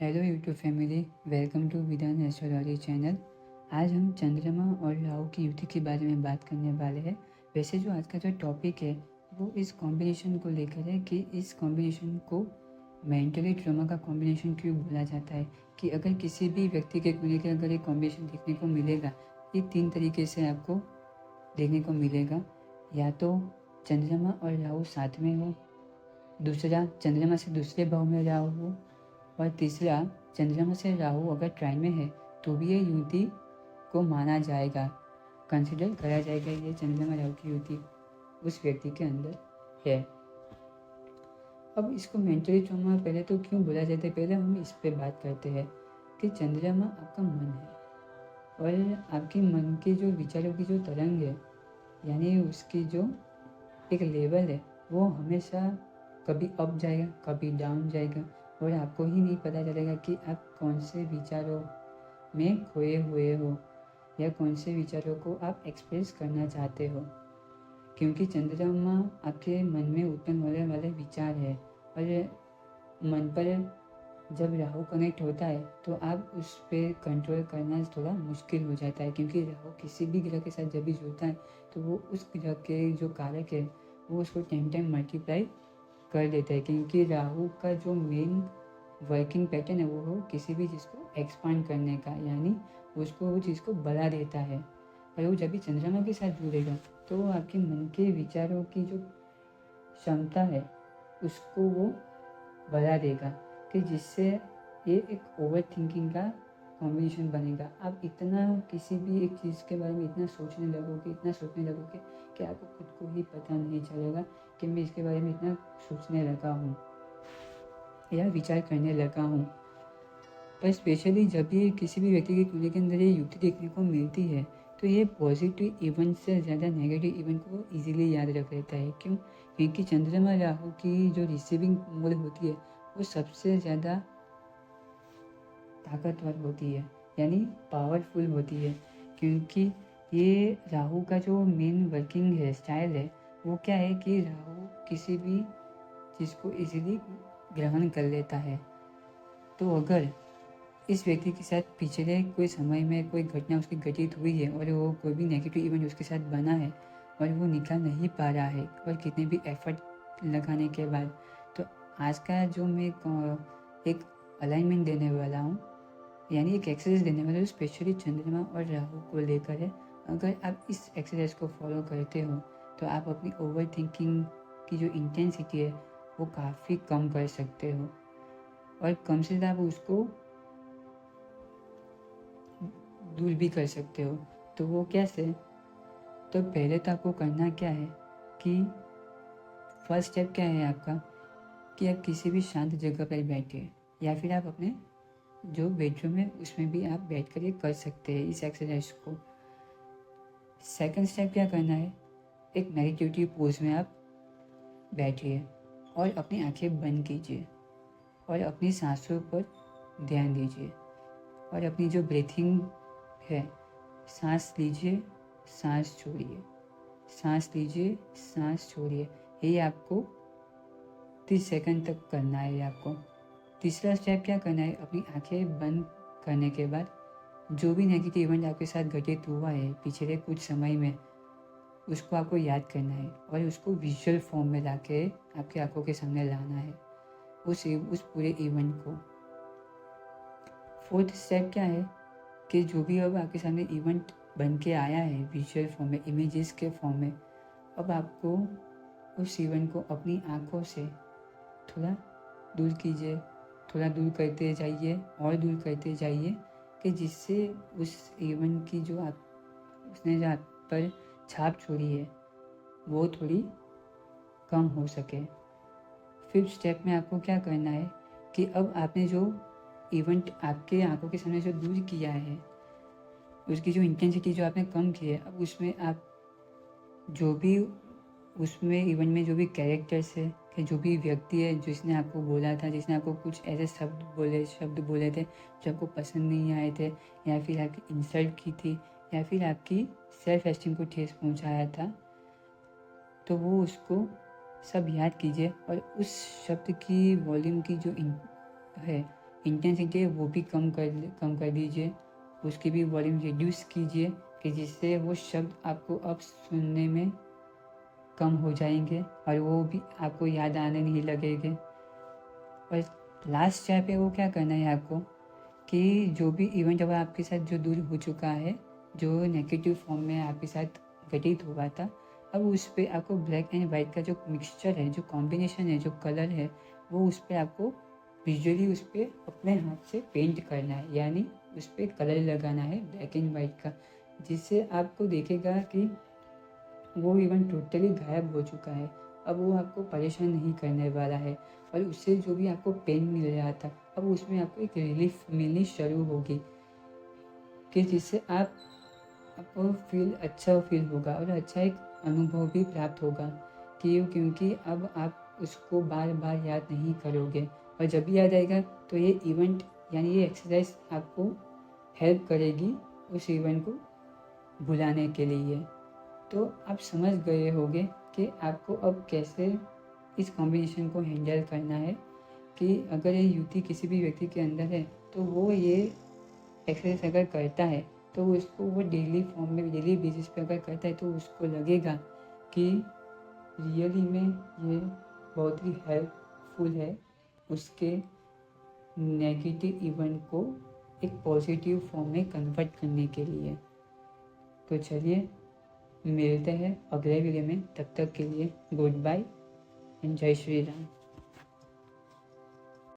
Hello YouTube family, welcome to Vidaan astrology channel. आज हम चंद्रमा और राहु की युति के बारे में बात करने वाले हैं। वैसे जो आज का जो टॉपिक है वो इस कॉम्बिनेशन को लेकर है कि इस कॉम्बिनेशन को मेंटली ट्रॉमा का कॉम्बिनेशन क्यों बोला जाता है। कि अगर किसी भी व्यक्ति के को लेकर अगर एक कॉम्बिनेशन देखने को मिलेगा, ये 3 तरीके से आपको देखने को मिलेगा। या तो चंद्रमा और राहु साथ में हो, दूसरा चंद्रमा से दूसरे भाव में राहु हो, और तीसरा चंद्रमा से राहु अगर ट्राइन में है तो भी ये युति को माना जाएगा, कंसिडर करा जाएगा ये चंद्रमा राहु की युति उस व्यक्ति के अंदर है। अब इसको मेंटली ट्रॉमा पहले तो क्यों बोला जाता है, पहले हम इस पे बात करते हैं कि चंद्रमा आपका मन है और आपके मन के जो विचारों की जो तरंग है, यानी उसकी जो एक लेवल है, वो हमेशा कभी अप जाएगा कभी डाउन जाएगा, और आपको ही नहीं पता चलेगा कि आप कौन से विचारों में खोए हुए हो या कौन से विचारों को आप एक्सप्रेस करना चाहते हो। क्योंकि चंद्रमा आपके मन में उत्पन्न होने वाले विचार है, और मन पर जब राहु कनेक्ट होता है तो आप उस पर कंट्रोल करना थोड़ा मुश्किल हो जाता है। क्योंकि राहु किसी भी ग्रह के साथ जब भी जुड़ता है तो वो उस ग्रह के जो कारक है वो उसको टाइम मल्टीप्लाई कर देता है। क्योंकि राहु का जो मेन वर्किंग पैटर्न है वो हो किसी भी चीज़ को एक्सपांड करने का, यानी उसको वो चीज़ को बढ़ा देता है। और वो जब भी चंद्रमा के साथ जुड़ेगा तो वो आपके मन के विचारों की जो क्षमता है उसको वो बढ़ा देगा, कि जिससे ये एक ओवर थिंकिंग का कॉम्बिनेशन बनेगा। आप इतना किसी भी एक चीज़ के बारे में इतना सोचने लगोगे कि आपको खुद को ही पता नहीं चलेगा कि मैं इसके बारे में इतना सोचने लगा हूँ या विचार करने लगा हूँ। पर स्पेशली जब भी किसी भी व्यक्ति की कुंडली के अंदर ये युक्ति देखने को मिलती है तो ये पॉजिटिव इवेंट से ज़्यादा नेगेटिव इवेंट को इजीली याद रख लेता है। क्यों? क्योंकि चंद्रमा राहु की जो रिसीविंग मोड होती है वो सबसे ज़्यादा ताकतवर होती है, यानी पावरफुल होती है। क्योंकि ये राहु का जो मेन वर्किंग है स्टाइल है वो क्या है कि राहु किसी भी चीज़ को इजीली ग्रहण कर लेता है। तो अगर इस व्यक्ति के साथ पिछले कोई समय में कोई घटना उसकी घटित हुई है और वो कोई भी नेगेटिव इवेंट उसके साथ बना है और वो निकाल नहीं पा रहा है, और कितने भी एफर्ट लगाने के बाद, तो आज का जो मैं एक अलाइनमेंट देने वाला हूँ, यानी एक एक्सरसाइज देने वाला हूँ स्पेशली चंद्रमा और राहु को लेकर है। अगर आप इस एक्सरसाइज को फॉलो करते हो तो आप अपनी ओवर थिंकिंग की जो इंटेंसिटी है वो काफ़ी कम कर सकते हो, और कम से ज़्यादा आप उसको दूर भी कर सकते हो। तो वो कैसे? तो पहले तो आपको करना क्या है कि फर्स्ट स्टेप क्या है आपका, कि आप किसी भी शांत जगह पर बैठिए, या फिर आप अपने जो बेडरूम है उसमें भी आप बैठ कर ये कर सकते हैं इस एक्सरसाइज को। सेकंड स्टेप क्या करना है, एक मेडिटेटिव पोज में आप बैठिए और अपनी आंखें बंद कीजिए और अपनी सांसों पर ध्यान दीजिए, और अपनी जो ब्रीथिंग है, सांस लीजिए सांस छोड़िए, सांस लीजिए सांस छोड़िए, ये आपको 30 सेकंड तक करना है आपको। तीसरा स्टेप क्या करना है, अपनी आंखें बंद करने के बाद जो भी नेगेटिव इवेंट आपके साथ घटित हुआ है पिछले कुछ समय में उसको आपको याद करना है और उसको विजुअल फॉर्म में लाके आपकी आंखों के सामने लाना है उस पूरे इवेंट को। फोर्थ स्टेप क्या है कि जो भी अब आपके सामने इवेंट बन के आया है विजुअल फॉर्म में, इमेजेस के फॉर्म में, अब आपको उस इवेंट को अपनी आंखों से थोड़ा दूर कीजिए, थोड़ा दूर करते जाइए और दूर करते जाइए, कि जिससे उस इवेंट की जो उसने जो आप पर छाप छोड़ी है वो थोड़ी कम हो सके। फिफ्थ स्टेप में आपको क्या करना है कि अब आपने जो इवेंट आपके आंखों के सामने जो दूर किया है उसकी जो इंटेंसिटी जो आपने कम की है, अब उसमें आप जो भी उसमें इवेंट में जो भी कैरेक्टर्स है कि जो भी व्यक्ति है जिसने आपको बोला था, जिसने आपको कुछ ऐसे शब्द बोले थे जो आपको पसंद नहीं आए थे, या फिर आपकी इंसल्ट की थी, या फिर आपकी सेल्फ एस्टीम को ठेस पहुंचाया था, तो वो उसको सब याद कीजिए और उस शब्द की वॉल्यूम की जो है इंटेंसिटी है वो भी कम कर दीजिए, उसकी भी वॉल्यूम रिड्यूस कीजिए कि जिससे वो शब्द आपको अब सुनने में कम हो जाएंगे और वो भी आपको याद आने नहीं लगेंगे। और लास्ट स्टेप है वो क्या करना है आपको कि जो भी इवेंट अब आपके साथ जो दूर हो चुका है, जो नेगेटिव फॉर्म में आपके साथ घटित हुआ था, अब उस पर आपको ब्लैक एंड वाइट का जो मिक्सचर है, जो कॉम्बिनेशन है, जो कलर है, वो उस पर आपको विजुअली उस पर अपने हाथ से पेंट करना है, यानी उस पर कलर लगाना है ब्लैक एंड वाइट का, जिससे आपको देखेगा कि वो इवेंट टोटली गायब हो चुका है। अब वो आपको परेशान नहीं करने वाला है और उससे जो भी आपको पेन मिल रहा था, अब उसमें आपको एक रिलीफ मिलनी शुरू होगी कि जिससे आपको अच्छा फील होगा और अच्छा एक अनुभव भी प्राप्त होगा क्योंकि अब आप उसको बार बार याद नहीं करोगे और जब भी याद आएगा तो ये इवेंट यानी ये एक्सरसाइज आपको हेल्प करेगी उस इवेंट को भुलाने के लिए। तो आप समझ गए होंगे कि आपको अब कैसे इस कॉम्बिनेशन को हैंडल करना है कि अगर ये युति किसी भी व्यक्ति के अंदर है तो वो ये एक्सरसाइज अगर करता है तो उसको वो डेली फॉर्म में डेली बेसिस पे अगर करता है तो उसको लगेगा कि रियली में ये बहुत ही हेल्पफुल है उसके नेगेटिव इवेंट को एक पॉजिटिव फॉर्म में कन्वर्ट करने के लिए। तो चलिए मिलते हैं अगले वीडियो में, तब तक के लिए गुड बाय एंड जय श्री राम।